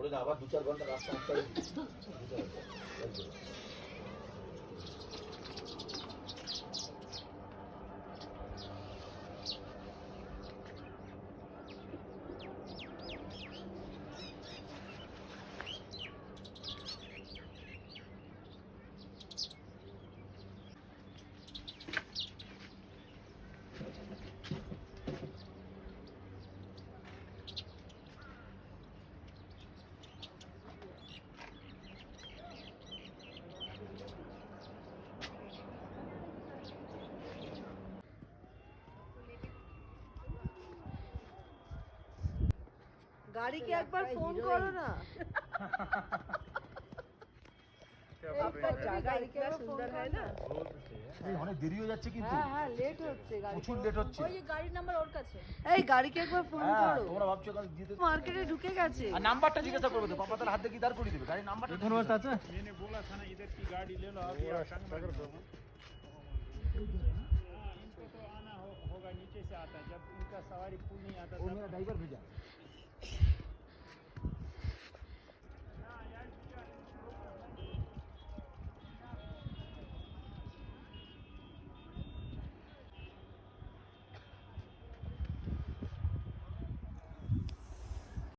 বলে না আবার 2-4 ঘন্টা রাস্তা আটকাই गाड़ी के एक बार फोन करो ना गाड़ी के सुंदर है ना অনেক দেরি হয়ে যাচ্ছে কিন্তু হ্যাঁ হ্যাঁ লেট হচ্ছে গাড়ি প্রচুর লেট হচ্ছে ওই গাড়ির নাম্বার ওর কাছে এই গাড়িকে একবার ফোন করো তোমরা ভাবছো কাল দিতে মার্কেটে ঢুকে গেছে আর নাম্বারটা জিজ্ঞাসা করবে তো পাপা তার হাত দিয়ে কি দাঁড় করে দিবে গাড়ির নাম্বারটা ধন্যবাদ আছে मैंने बोला था ना इधर की गाड़ी ले लो आप या संग में इनको तो आना होगा नीचे से आता है जब इनका सवारी पुल नहीं आता वो मेरा ड्राइवर भेजा